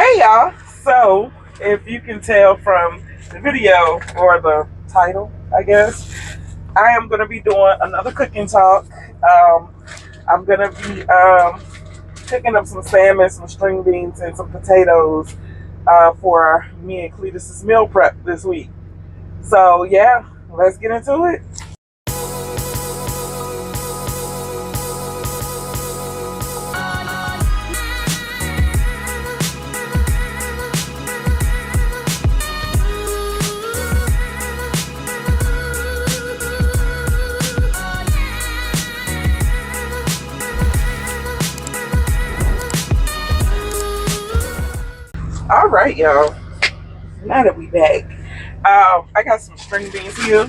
Hey y'all, so if you can tell from the video or the title, I guess, I am going to be doing another cooking talk. I'm going to be picking up some salmon, some string beans, and some potatoes for me and Cletus's meal prep this week. So yeah, let's get into it. All right, y'all. Now that we back, I got some string beans here.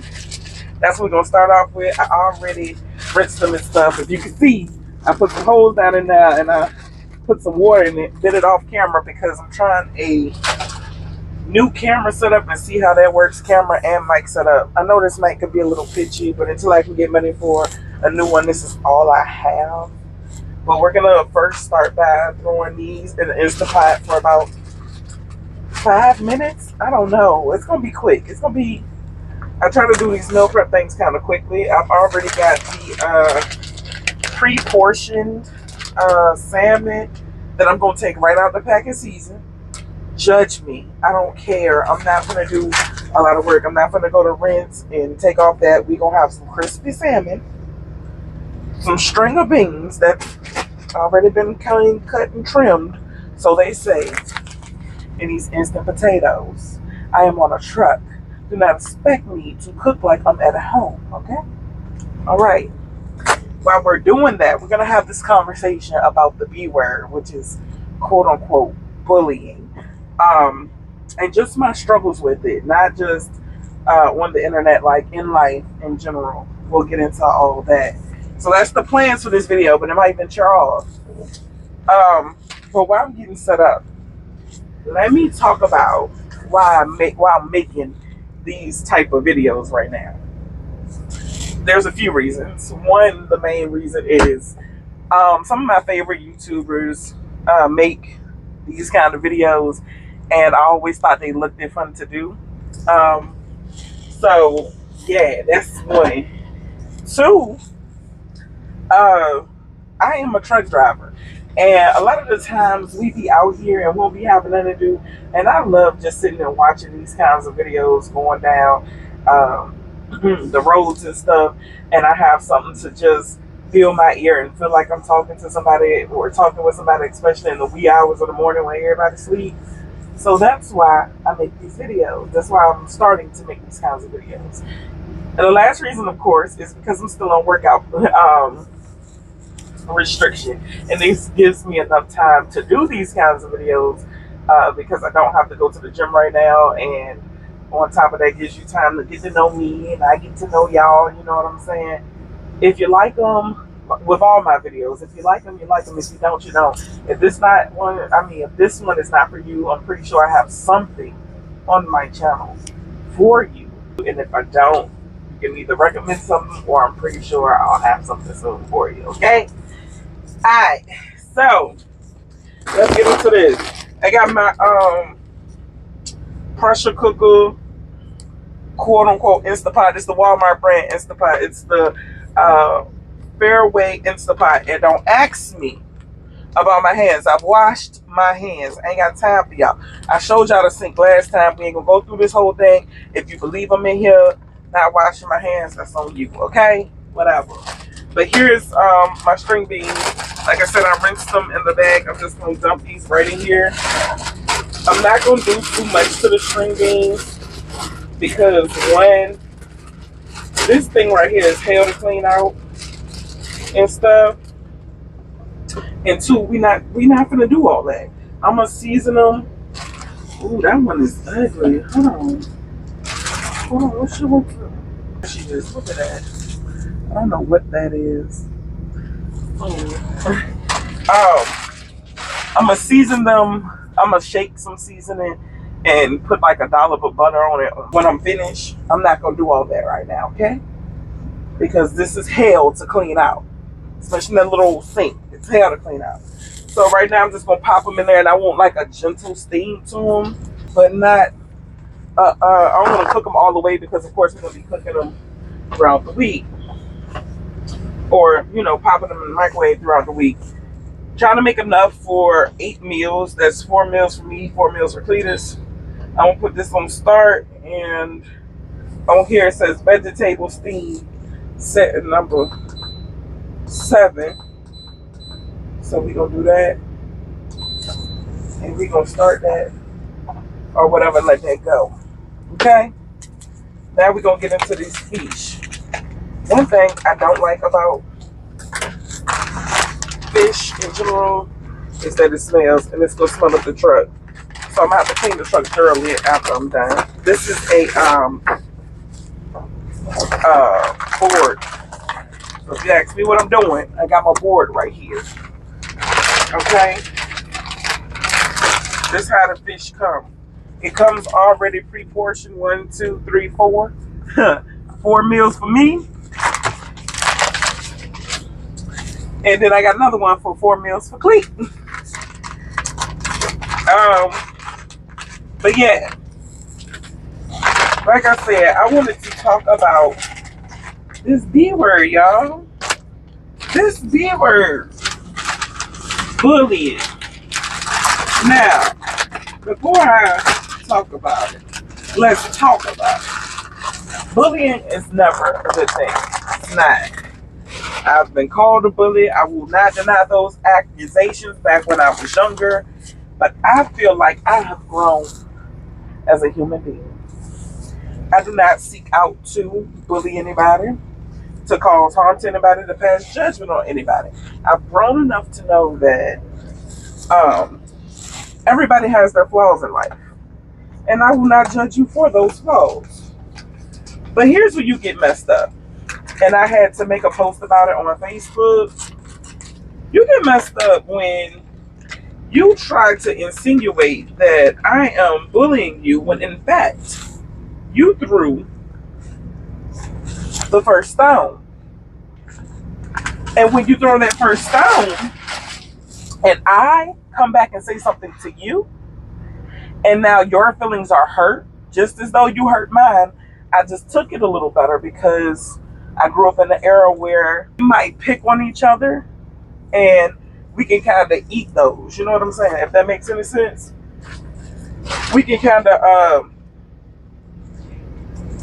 That's what we're gonna start off with. I already rinsed them and stuff. As you can see, I put some holes down in there and I put some water in it. Did it off camera because I'm trying a new camera setup and see how that works. Camera and mic setup. I know this mic could be a little pitchy, but until I can get money for a new one, this is all I have. But we're gonna first start by throwing these in the Instant Pot for about 5 minutes. I don't know. It's gonna be quick. It's gonna be. I try to do these meal prep things kind of quickly. I've already got the pre-portioned salmon that I'm gonna take right out the pack and season. Judge me. I don't care. I'm not gonna do a lot of work. I'm not gonna go to rinse and take off that. We gonna have some crispy salmon, some string of beans that already been cleaned, cut, and trimmed, so they say. And these instant potatoes. I am on a truck. Do not expect me to cook like I'm at home, okay? All right. While we're doing that, we're going to have this conversation about the B word, which is quote unquote bullying. And just my struggles with it, not just on the internet, like in life in general. We'll get into all that. So that's the plans for this video, but it might venture off. But while I'm getting set up, let me talk about why I'm making these type of videos right now. There's a few reasons. One, the main reason is some of my favorite YouTubers make these kind of videos, and I always thought they looked fun to do. So yeah, that's one. Two, I am a truck driver. And a lot of the times we be out here and we'll be having nothing to do. And I love just sitting and watching these kinds of videos going down the roads and stuff. And I have something to just fill my ear and feel like I'm talking to somebody or talking with somebody, especially in the wee hours of the morning when everybody's asleep. So that's why I make these videos. That's why I'm starting to make these kinds of videos. And the last reason, of course, is because I'm still on workout restriction, and this gives me enough time to do these kinds of videos because I don't have to go to the gym right now, and on top of that gives you time to get to know me and I get to know y'all. You know what I'm saying? If you like them, with all my videos, if you like them, you like them. If you don't, you don't. If this one is not for you, I'm pretty sure I have something on my channel for you, and if I don't, you can either recommend something or I'm pretty sure I'll have something soon for you. Okay. Alright, so let's get into this. I got my pressure cooker, quote unquote Instapot. It's the Walmart brand Instapot. It's the Fairway Instapot. And don't ask me about my hands. I've washed my hands. I ain't got time for y'all. I showed y'all the sink last time. We ain't gonna go through this whole thing. If you believe I'm in here not washing my hands, that's on you, okay? Whatever. But here's my string beans. Like I said, I rinsed them in the bag. I'm just going to dump these right in here. I'm not going to do too much to the string beans because one, this thing right here is hell to clean out and stuff. And two, we not going to do all that. I'm going to season them. Ooh, that one is ugly. Hold on. What she look for? She just, look at that. I don't know what that is. I'm gonna season them. I'm gonna shake some seasoning and put like a dollop of butter on it when I'm finished. I'm not gonna do all that right now, okay? Because this is hell to clean out, especially that little sink. It's hell to clean out. So So right now I'm just gonna pop them in there, and I want like a gentle steam to them, but not. I don't want to cook them all the way because, of course, we're gonna be cooking them throughout the week, or popping them in the microwave throughout the week. Trying to make enough for 8 meals. That's 4 meals for me, 4 meals for Cletus. I'm gonna put this on start, and on here it says vegetable steam set number 7. So we're gonna do that, and we're gonna start that or whatever, let that go. Okay? Now we're gonna get into these fish. One thing I don't like about fish in general is that it smells, and it's gonna smell up the truck. So I'm gonna have to clean the truck thoroughly after I'm done. This is a board. So if you ask me what I'm doing, I got my board right here. Okay? This is how the fish come. It comes already pre-portioned. 1, 2, 3, 4. 4 meals for me. And then I got another one for 4 meals for Cleet. But yeah, like I said, I wanted to talk about this B word, y'all. This B word, bullying. Now, before I talk about it, let's talk about it. Bullying is never a good thing. It's not. I've been called a bully. I will not deny those accusations back when I was younger. But I feel like I have grown as a human being. I do not seek out to bully anybody, to cause harm to anybody, to pass judgment on anybody. I've grown enough to know that everybody has their flaws in life. And I will not judge you for those flaws. But here's where you get messed up. And I had to make a post about it on Facebook. You get messed up when you try to insinuate that I am bullying you when in fact you threw the first stone. And when you throw that first stone and I come back and say something to you, and now your feelings are hurt just as though you hurt mine, I just took it a little better because I grew up in an era where we might pick on each other and we can kind of eat those. You know what I'm saying? If that makes any sense. We can kind of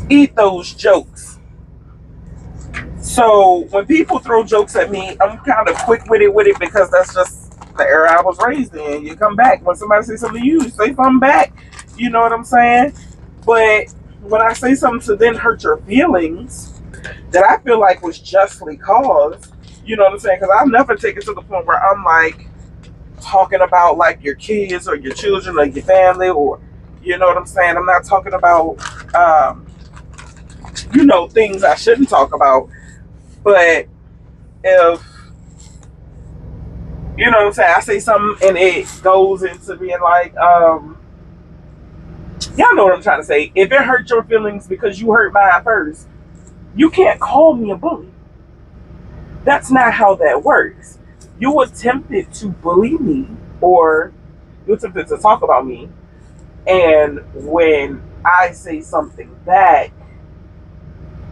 eat those jokes. So when people throw jokes at me, I'm kind of quick with it because that's just the era I was raised in. You come back. When somebody says something to you, you say something back. You know what I'm saying? But when I say something to then hurt your feelings that I feel like was justly caused, you know what I'm saying? Because I'll never take it to the point where I'm like talking about like your kids or your children or your family, or you know what I'm saying? I'm not talking about things I shouldn't talk about. But if you know what I'm saying, I say something and it goes into being like y'all know what I'm trying to say. If it hurt your feelings because you hurt mine first, you can't call me a bully. That's not how that works. You attempted to bully me, or you attempted to talk about me, and when I say something back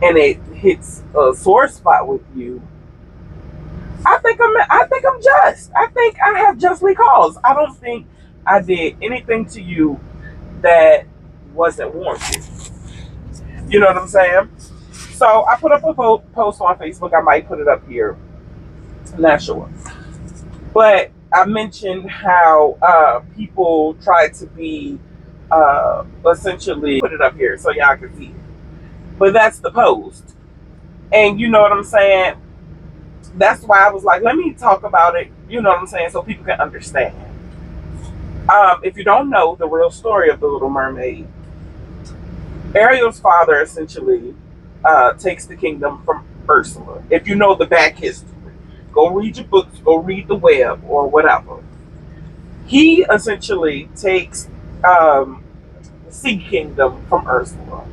and it hits a sore spot with you, I think I'm just. I think I have justly caused. I don't think I did anything to you that wasn't warranted. You know what I'm saying? So I put up a post on Facebook. I might put it up here. I'm not sure. But I mentioned how people try to be essentially, put it up here so y'all can see it. But that's the post. And you know what I'm saying? That's why I was like, let me talk about it, you know what I'm saying, so people can understand. If you don't know the real story of The Little Mermaid, Ariel's father essentially takes the kingdom from Ursula. If you know the back history, go read your books, go read the web or whatever. He essentially takes Sea Kingdom from Ursula.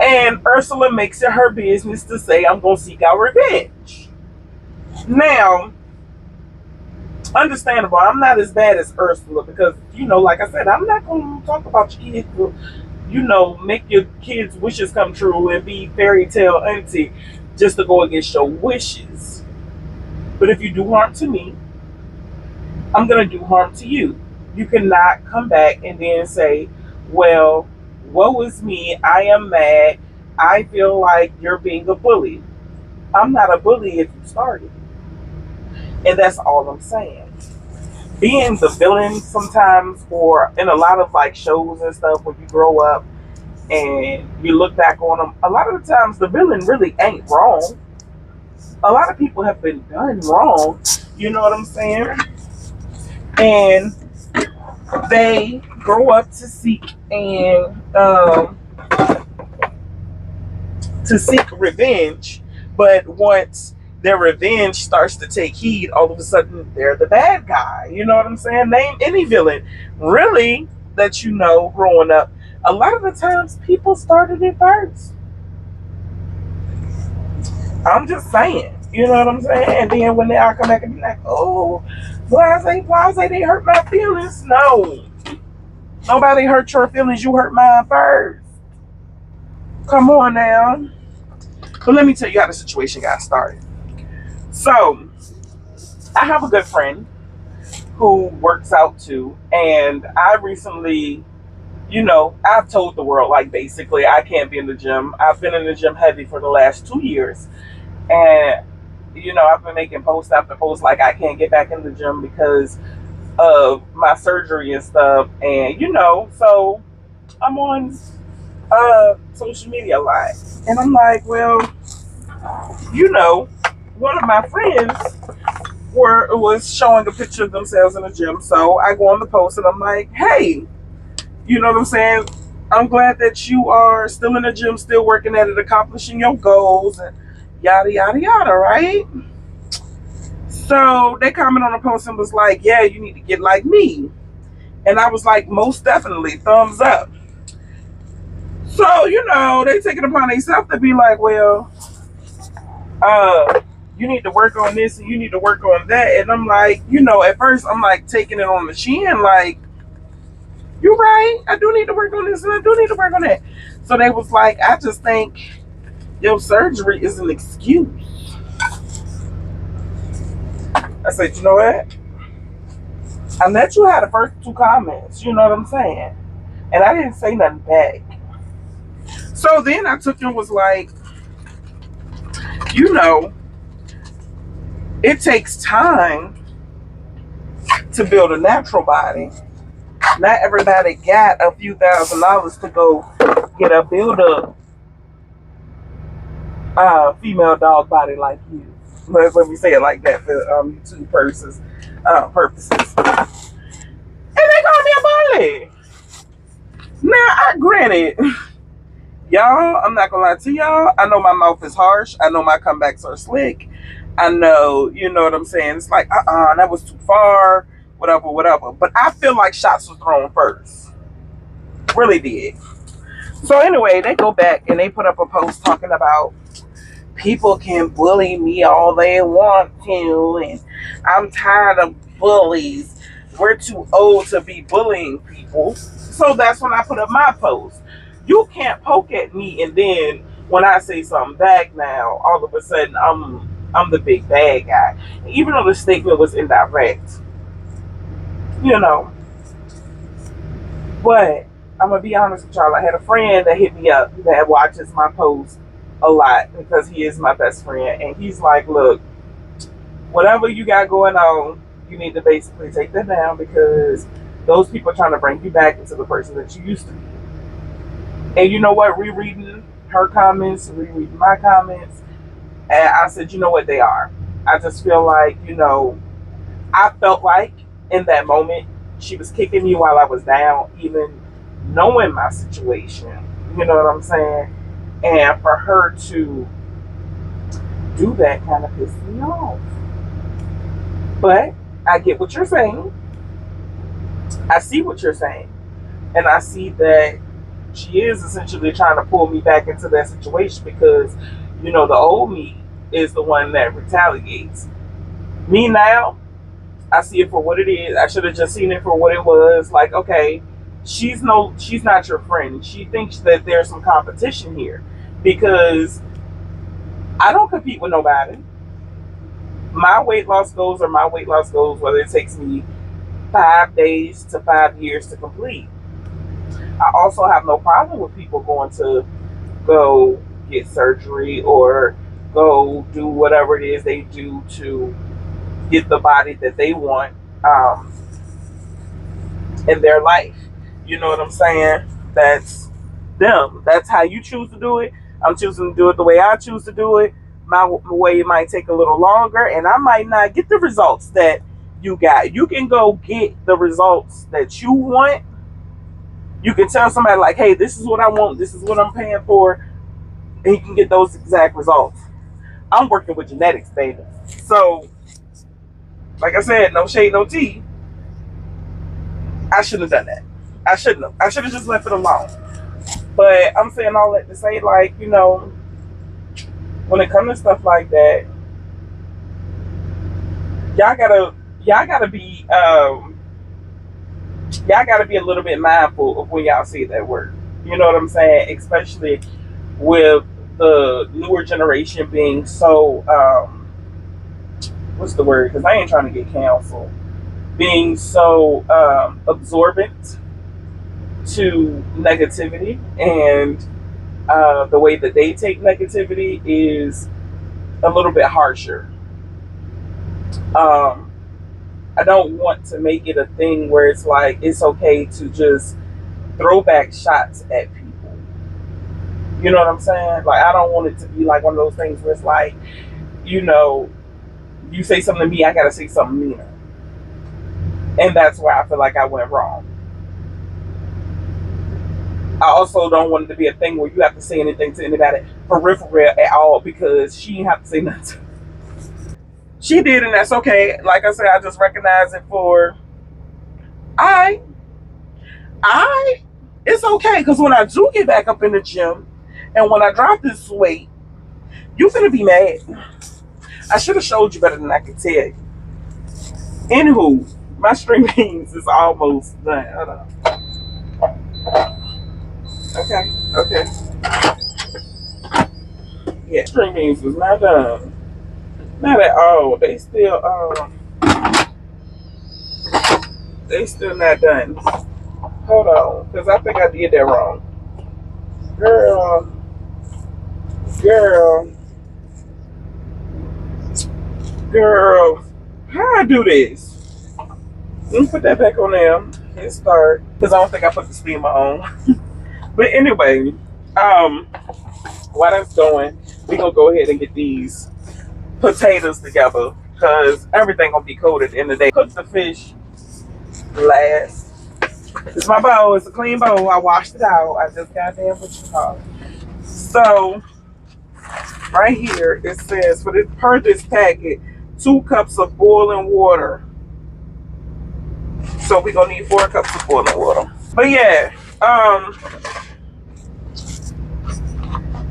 And Ursula makes it her business to say, I'm going to seek out revenge. Now, Understandable. I'm not as bad as Ursula because, like I said, I'm not going to talk about your kids. Make your kids' wishes come true and be fairy tale auntie just to go against your wishes. But if you do harm to me, I'm going to do harm to you. You cannot come back and then say, well, woe is me. I am mad. I feel like you're being a bully. I'm not a bully if you started. And that's all I'm saying. Being the villain sometimes, or in a lot of like shows and stuff, when you grow up and you look back on them, a lot of the times the villain really ain't wrong. A lot of people have been done wrong. You know what I'm saying? And they grow up to seek revenge, but once their revenge starts to take heed, all of a sudden they're the bad guy. You know what I'm saying? Name any villain, really, that growing up. A lot of the times, people started it first. I'm just saying. You know what I'm saying? And then when they all come back and be like, "Oh, why say they hurt my feelings?" No, nobody hurt your feelings. You hurt mine first. Come on now. But let me tell you how the situation got started. So, I have a good friend who works out too, and I recently, I've told the world, like, basically I can't be in the gym. I've been in the gym heavy for the last 2 years, and I've been making post after post like I can't get back in the gym because of my surgery and stuff, and so I'm on social media a lot, and I'm like, well, one of my friends was showing a picture of themselves in the gym. So I go on the post and I'm like, hey, you know what I'm saying? I'm glad that you are still in the gym, still working at it, accomplishing your goals, and yada, yada, yada, right? So they comment on the post and was like, yeah, you need to get like me. And I was like, most definitely, thumbs up. So, they take it upon themselves to be like, well, you need to work on this and you need to work on that. And I'm like, at first I'm like taking it on the chin, like, you're right, I do need to work on this and I do need to work on that. So they was like, I just think your surgery is an excuse. I said, you know what? I let you have the first two comments, you know what I'm saying? And I didn't say nothing back. So then I took and was like, it takes time to build a natural body. Not everybody got a few $1,000s to go get a build up female dog body like you. Let me say it like that for YouTube purposes. And they call me a bully. Now, granted, y'all, I'm not gonna lie to y'all. I know my mouth is harsh. I know my comebacks are slick. I know, you know what I'm saying? It's like, that was too far, whatever, whatever. But I feel like shots was thrown first. Really did. So anyway, they go back and they put up a post talking about people can bully me all they want to, and I'm tired of bullies. We're too old to be bullying people. So that's when I put up my post. You can't poke at me and then when I say something back now, all of a sudden I'm the big bad guy. Even though the statement was indirect. But I'm gonna be honest with y'all. I had a friend that hit me up that watches my posts a lot because he is my best friend, and he's like, "Look, whatever you got going on, you need to basically take that down because those people are trying to bring you back into the person that you used to be." And you know what? Rereading her comments, rereading my comments, and I said, you know what? They are. I just feel like, I felt like in that moment she was kicking me while I was down, even knowing my situation. You know what I'm saying? And for her to do that kind of pissed me off. But I get what you're saying. I see what you're saying. And I see that she is essentially trying to pull me back into that situation because, the old me is the one that retaliates. Me now, I see it for what it is. I should have just seen it for what it was. Like, okay, she's not your friend. She thinks that there's some competition here because I don't compete with nobody. My weight loss goals are my weight loss goals, whether it takes me 5 days to 5 years to complete. I also have no problem with people going to go get surgery or go do whatever it is they do to get the body that they want in their life. You know what I'm saying? That's them. That's how you choose to do it. I'm choosing to do it the way I choose to do it. My way might take a little longer, and I might not get the results that you got. You can go get the results that you want. You can tell somebody like, hey, this is what I want. This is what I'm paying for. And you can get those exact results. I'm working with genetics, baby. So, like I said, no shade, no tea. I shouldn't have done that. I shouldn't have. I should have just left it alone. But I'm saying all that to say, like, you know, when it comes to stuff like that, y'all gotta be a little bit mindful of when y'all see that word. You know what I'm saying? Especially with the newer generation being so what's the word? Because I ain't trying to get canceled. Being so absorbent to negativity, and the way that they take negativity is a little bit harsher. I don't want to make it a thing where it's like it's okay to just throw back shots at people. You know what I'm saying? Like, I don't want it to be like one of those things where it's like, you know, you say something to me, I gotta say something meaner. And that's where I feel like I went wrong. I also don't want it to be a thing where you have to say anything to anybody peripheral at all because she didn't have to say nothing. She did, and that's okay. Like I said, I just recognize it for I it's okay, because when I do get back up in the gym and when I drop this weight, you finna be mad. I should have showed you better than I could tell you. Anywho, my string beans is almost done. Hold on. Okay. Yeah, string beans was not done. Not at all. They still not done. Hold on, because I think I did that wrong. Girl. How I do this? Let me put that back on there and start, because I don't think I put the steamer on. But anyway, while that's going, we gonna go ahead and get these potatoes together, because everything gonna be cold at the end of the day. Cook the fish last. It's my bowl. It's a clean bowl. I washed it out. I just goddamn what you call it. So right here it says for this packet, 2 cups of boiling water. So we're gonna need 4 cups of boiling water. But yeah,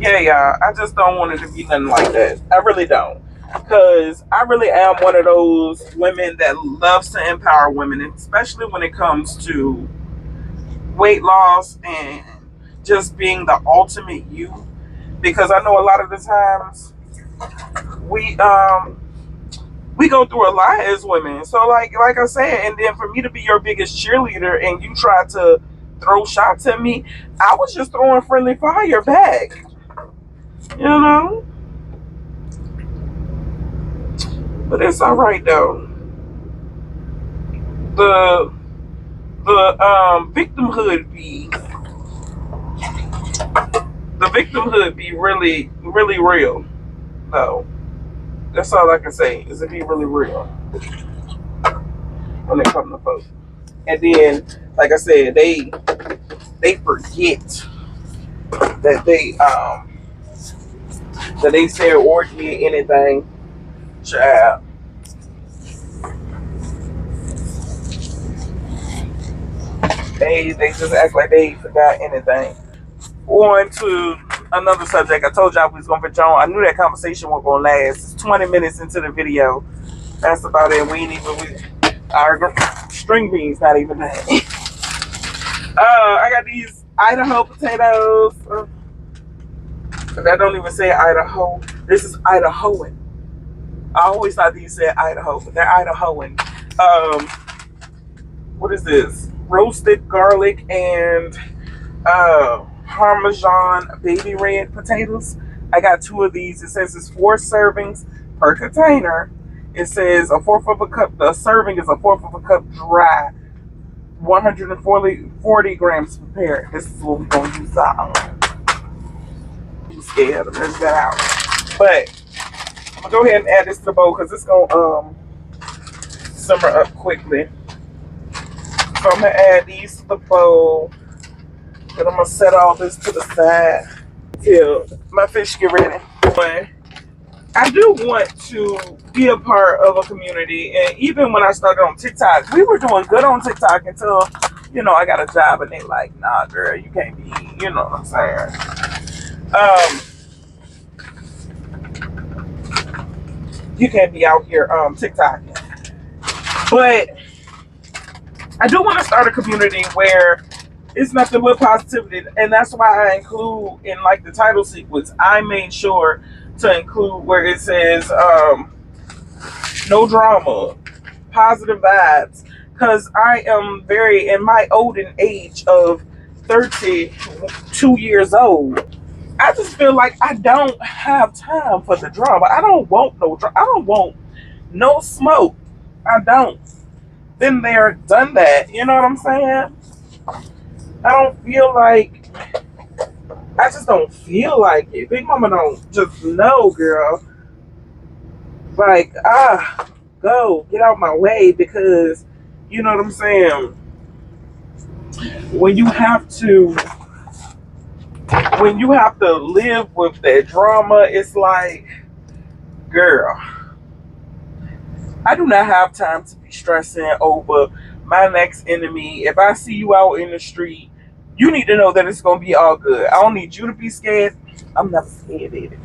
y'all. I just don't want it to be nothing like that. I really don't. Because I really am one of those women that loves to empower women, especially when it comes to weight loss and just being the ultimate you. Because I know a lot of the times we go through a lot as women. So like I said, and then for me to be your biggest cheerleader and you try to throw shots at me, I was just throwing friendly fire back. You know? But it's alright though. The victimhood be really, really real though. That's all I can say, is it be really real when it comes to folks. And then, like I said, they forget that they said or did anything. Child. They just act like they forgot anything. On to another subject. I told y'all we was gonna put y'all on. I knew that conversation wasn't gonna last. It's 20 minutes into the video. That's about it. Our string beans not even bad. I got these Idaho potatoes. That don't even say Idaho. This is Idahoan. I always thought these said Idaho, but they're Idahoan. What is this? Roasted garlic and Parmesan baby red potatoes. I got 2 of these. It says it's 4 servings per container. It says a fourth of a cup. The serving is a fourth of a cup dry. 140 grams prepared. This is what we're gonna use I'm scared to mess that out. But I'm gonna go ahead and add this to the bowl because it's gonna simmer up quickly. So I'm gonna add these to the bowl. Then I'm gonna set all this to the side till my fish get ready. But I do want to be a part of a community, and even when I started on TikTok, we were doing good on TikTok until, I got a job and they like, nah, girl, you can't be, you know what I'm saying? You can't be out here TikToking. But I do want to start a community where it's nothing but positivity, and that's why I include in like the title sequence. I made sure to include where it says no drama, positive vibes, because I am very in my olden age of 32 years old. I just feel like I don't have time for the drama. I don't want no drama. I don't want no smoke. I don't. Been there, done that. You know what I'm saying? I don't feel like. I just don't feel like it. Big Mama don't just know, girl. Like, go get out my way, because you know what I'm saying. When you have to live with that drama, it's like, girl, I do not have time to be stressing over my next enemy. If I see you out in the street, you need to know that it's gonna be all good. I don't need you to be scared. I'm never scared, baby.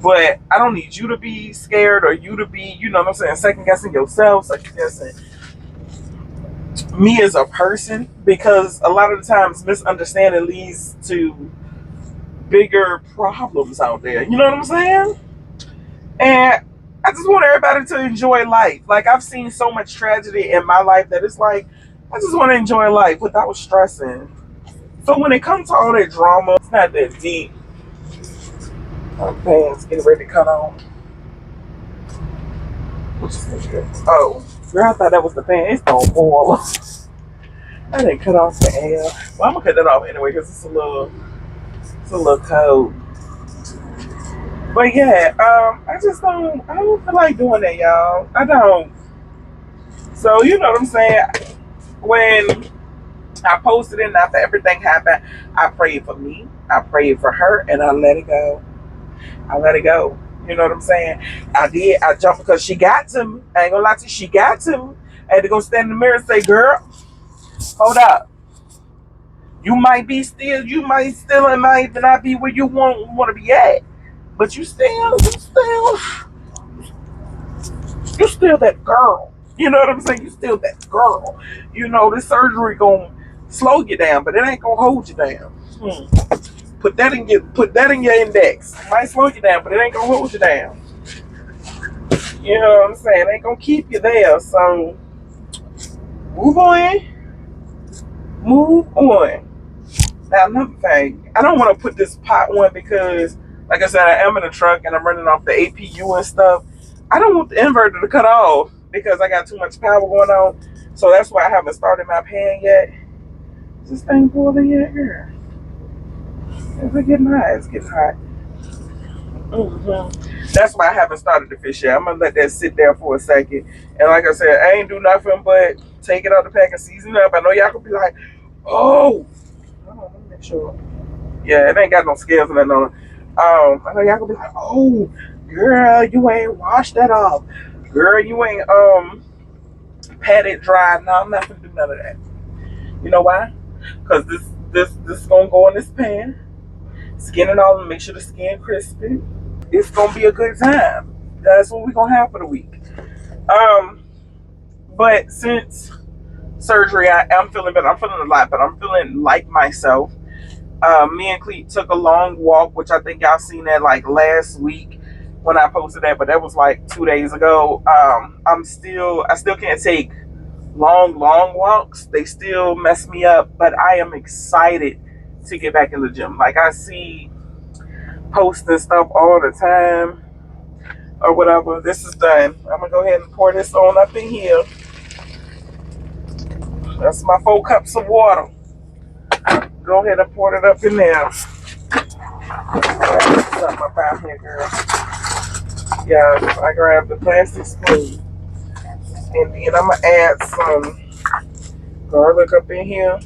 But I don't need you to be scared, or you to be, you know what I'm saying, second guessing yourself, second guessing me as a person, because a lot of the times misunderstanding leads to bigger problems out there. You know what I'm saying? And I just want everybody to enjoy life. Like, I've seen so much tragedy in my life that it's like, I just want to enjoy life without stressing. So when it comes to all that drama, it's not that deep. My pants getting ready to cut on. Oh, girl, I thought that was the fan. It's gonna boil. I didn't cut off the air. Well, I'm gonna cut that off anyway because it's a little cold. But yeah, I don't feel like doing that, y'all. I don't. So you know what I'm saying? When I posted it and after everything happened, I prayed for me, I prayed for her, and I let it go. I let it go. You know what I'm saying? I did. I jumped because she got to me. I ain't gonna lie to you, she got to me. I had to go stand in the mirror and say, girl, hold up. You might still and might not be where you want to be at. But you still that girl. You know what I'm saying? You still that girl. You know, this surgery gonna slow you down, but it ain't gonna hold you down. Put that in your index. It might slow you down, but it ain't gonna hold you down. You know what I'm saying? It ain't gonna keep you there. So move on. Move on. Now another thing, I don't want to put this pot on because, like I said, I am in a truck and I'm running off the APU and stuff. I don't want the inverter to cut off because I got too much power going on. So that's why I haven't started my pan yet. Is this thing boiling yet, girl? Is it getting hot? It's getting hot. That's why I haven't started the fish yet. I'm gonna let that sit there for a second. And like I said, I ain't do nothing but take it out the pack and season it up. I know y'all could be like, oh, hold on, let me make sure. Yeah, it ain't got no scales or nothing on it. I know y'all gonna be like, oh, girl, you ain't washed that off. Girl, you ain't pat it dry. No, I'm not gonna do none of that. You know why? Because this gonna go in this pan. Skin it all and make sure the skin crispy. It's gonna be a good time. That's what we're gonna have for the week. But since surgery, I am feeling better. I'm feeling a lot better. I'm feeling like myself. Me and Cleet took a long walk, which I think y'all seen that like last week when I posted that, but that was like 2 days ago. I still can't take long walks. They still mess me up, but I am excited to get back in the gym. Like, I see posting stuff all the time or whatever. This is done. I'm gonna go ahead and pour this on up in here. That's my 4 cups of water. Go ahead and pour it up in there. Something about here, girl. Yeah, I grabbed the plastic spoon. And then I'm gonna add some garlic up in here.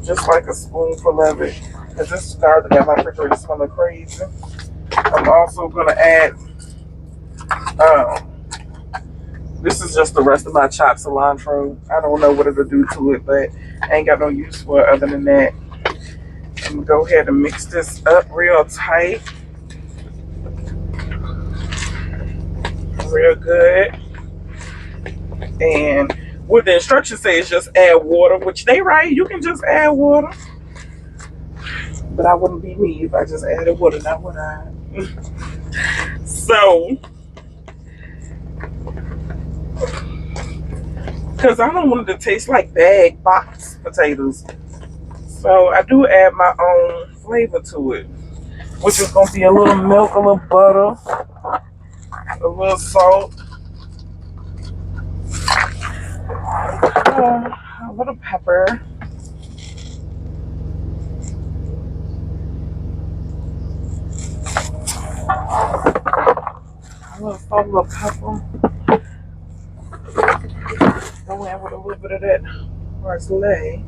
Just like a spoonful of it. Because this garlic got my refrigerator smelling crazy. I'm also gonna add this is just the rest of my chopped cilantro. I don't know what it'll do to it, but I ain't got no use for it other than that. I'm gonna go ahead and mix this up real tight. Real good. And what the instructions say is just add water, which they right, you can just add water. But I wouldn't be me if I just added water, not would I? So, because I don't want it to taste like bag box potatoes. So I do add my own flavor to it, which is going to be a little milk, a little butter, a little salt, a little pepper, a little salt, a little pepper. Go in with a little bit of that parsley.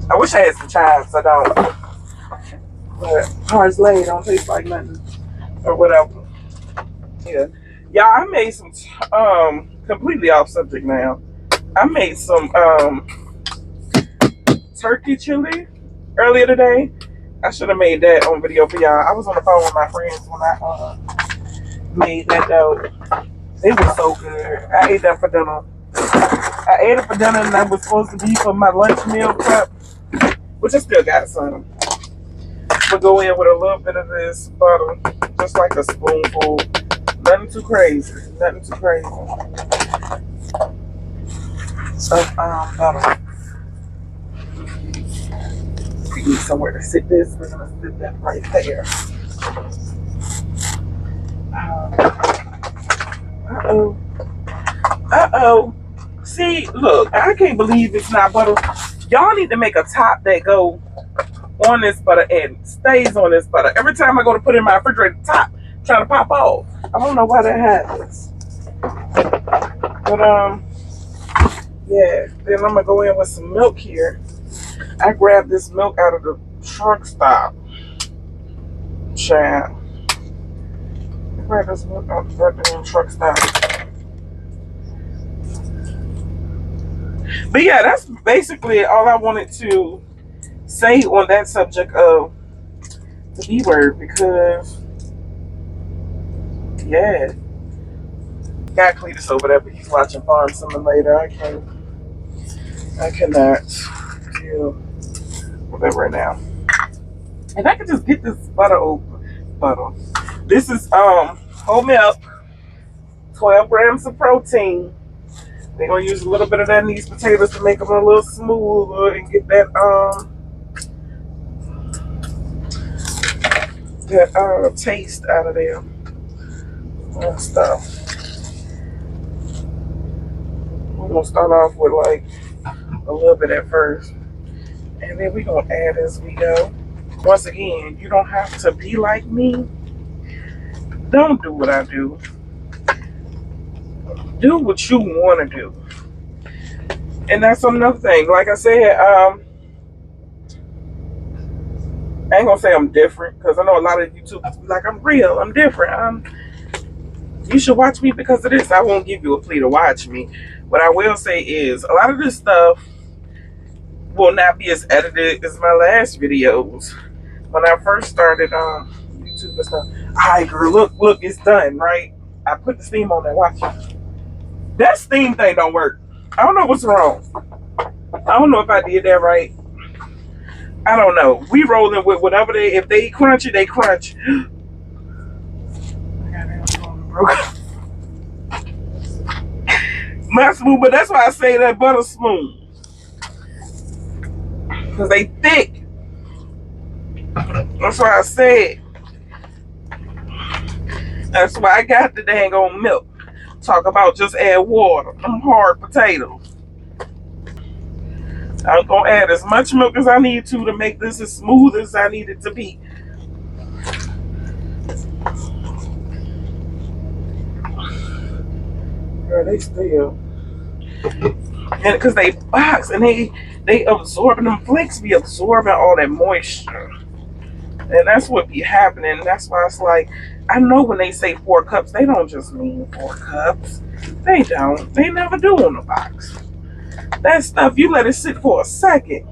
I wish I had some chives. I don't. But parsley don't taste like nothing or whatever. Yeah. Yeah, I made some completely off subject now. I made some turkey chili earlier today. I should have made that on video for y'all. I was on the phone with my friends when I made that though. It was so good. I ate that for dinner. I ate it for dinner and that was supposed to be for my lunch meal prep, which I still got some. We'll go in with a little bit of this butter, just like a spoonful. Nothing too crazy. Nothing too crazy. So, butter. We need somewhere to sit this. We're gonna sit that right there. Uh-oh. Uh-oh. See, look, I can't believe it's not butter. Y'all need to make a top that go on this butter and stays on this butter. Every time I go to put it in my refrigerator, the top trying to pop off. I don't know why that happens. But yeah. Then I'm gonna go in with some milk here. I grabbed this milk out of the truck stop. Child. I grabbed this milk out of the truck stop. But yeah, that's basically all I wanted to say on that subject of the B word, because yeah, got Cletus over there, but he's watching Farm Simulator. I cannot deal with that right now. If I could just get this butter open, This is whole milk, 12 grams of protein. They're gonna use a little bit of that in these potatoes to make them a little smoother and get that taste out of them and stuff. We're gonna start off with like a little bit at first, and then we're gonna add as we go. Once again, you don't have to be like me. Don't do what I do. Do what you want to do. And that's another thing. Like I said, I ain't gonna say I'm different, because I know a lot of YouTubers be like, I'm real, I'm different. You should watch me because of this. I won't give you a plea to watch me. What I will say is, a lot of this stuff will not be as edited as my last videos. When I first started YouTube and stuff, Hi, girl. Look, it's done, right? I put the steam on there. Watch it. That steam thing don't work. I don't know what's wrong. I don't know if I did that right. I don't know. We rolling with whatever if they crunchy, they crunch. My spoon, but that's why I say that butter spoon. Because they thick. That's why I said. That's why I got the dang on milk. Talk about just add water. Them hard potatoes. I'm gonna add as much milk as I need to make this as smooth as I need it to be. Girl, they still, and because they box and they absorbing, them flakes be absorbing all that moisture, and that's what be happening. That's why it's like, I know when they say 4 cups, they don't just mean 4 cups. They don't. They never do on the box. That stuff, you let it sit for a second.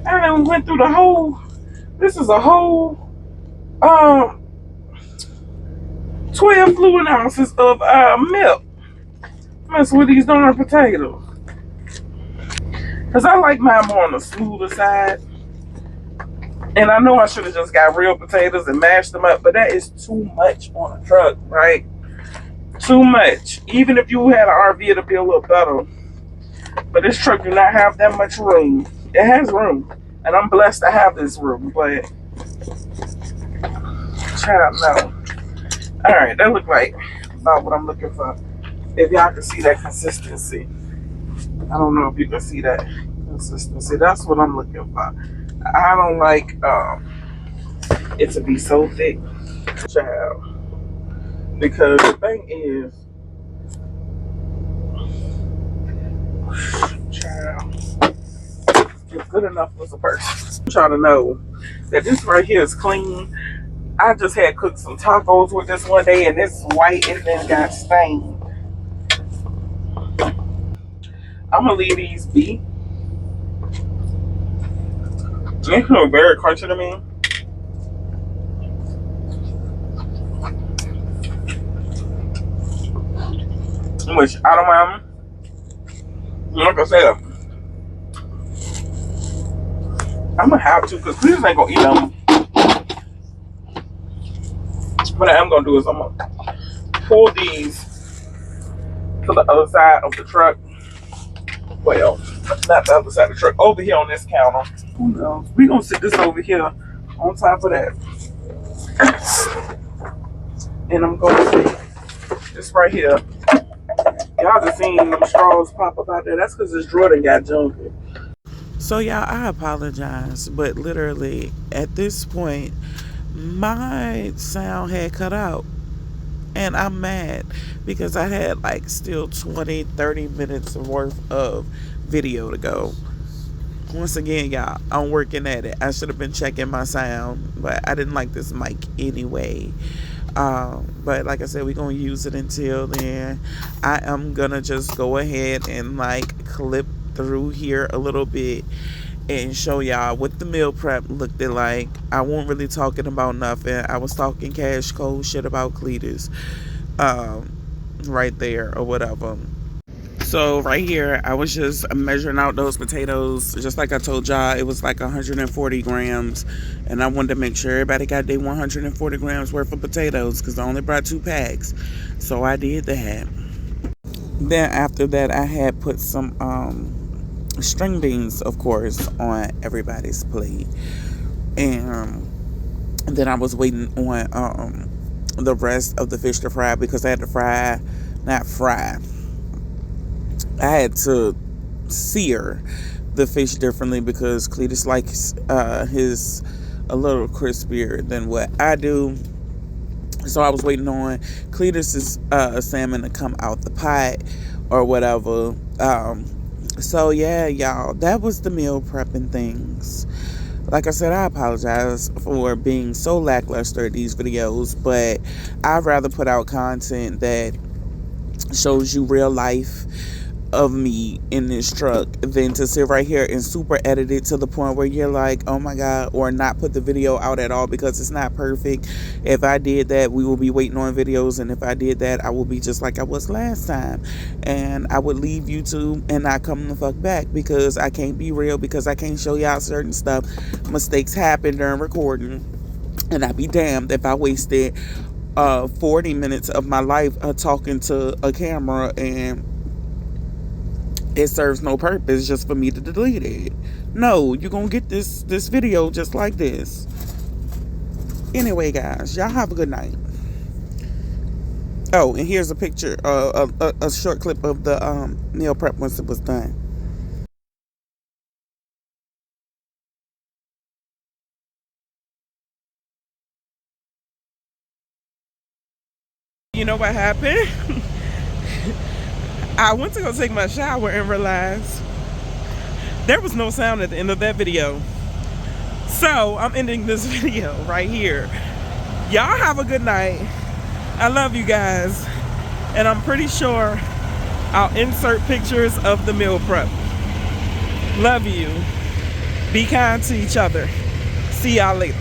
I done went through the whole. This is a whole 12 fluid ounces of milk. Mess with these darn potatoes. Because I like mine more on the smoother side. And I know I should have just got real potatoes and mashed them up, but that is too much on a truck, right? Too much. Even if you had an RV, it'll be a little better. But this truck do not have that much room. It has room. And I'm blessed to have this room, but child, no. Alright, that look like about what I'm looking for. If y'all can see that consistency. I don't know if you can see that consistency. That's what I'm looking for. I don't like it to be so thick, child. Because the thing is, child, if good enough was a person. I'm trying to know that this right here is clean. I just had cooked some tacos with this one day, and it's white and then got stained. I'm gonna leave these be. They feel very crunchy to me. Which I don't mind. Like I said, I'm gonna have to, because Cletus ain't gonna eat them. What I am gonna do is I'm gonna pull these to the other side of the truck. Well, not the other side of the truck, over here on this counter. Who knows? We gonna sit this over here on top of that. And I'm gonna see this right here. Y'all just seen them straws pop up out there. That's because this Jordan got junky. So y'all, I apologize, but literally at this point, my sound had cut out. And I'm mad because I had like still 20-30 minutes worth of video to go. Once again, y'all, I'm working at it. I should have been checking my sound, but I didn't like this mic anyway. But like I said, we're going to use it until then. I am going to just go ahead and like clip through here a little bit and show y'all what the meal prep looked like. I wasn't really talking about nothing. I was talking cash cold shit about Cletus right there or whatever. So right here, I was just measuring out those potatoes. Just like I told y'all, it was like 140 grams. And I wanted to make sure everybody got their 140 grams worth of potatoes, because I only brought 2 packs. So I did that. Then after that, I had put some string beans, of course, on everybody's plate. And then I was waiting on the rest of the fish to fry, because I had to I had to sear the fish differently, because Cletus likes his a little crispier than what I do. So I was waiting on Cletus's salmon to come out the pot or whatever. So yeah, y'all, that was the meal prepping things. Like I said, I apologize for being so lackluster at these videos, but I'd rather put out content that shows you real life of me in this truck than to sit right here and super edit it to the point where you're like, oh my god, or not put the video out at all because it's not perfect. If I did that, we will be waiting on videos, and if I did that, I will be just like I was last time, and I would leave YouTube and not come the fuck back because I can't be real, because I can't show y'all certain stuff. Mistakes happen during recording, and I'd be damned if I wasted 40 minutes of my life talking to a camera and it serves no purpose just for me to delete it. No, you're gonna get this video just like this. Anyway, guys, y'all have a good night. Oh, and here's a picture, a short clip of the meal prep once it was done. You know what happened? I went to go take my shower and realized there was no sound at the end of that video. So I'm ending this video right here. Y'all have a good night. I love you guys. And I'm pretty sure I'll insert pictures of the meal prep. Love you. Be kind to each other. See y'all later.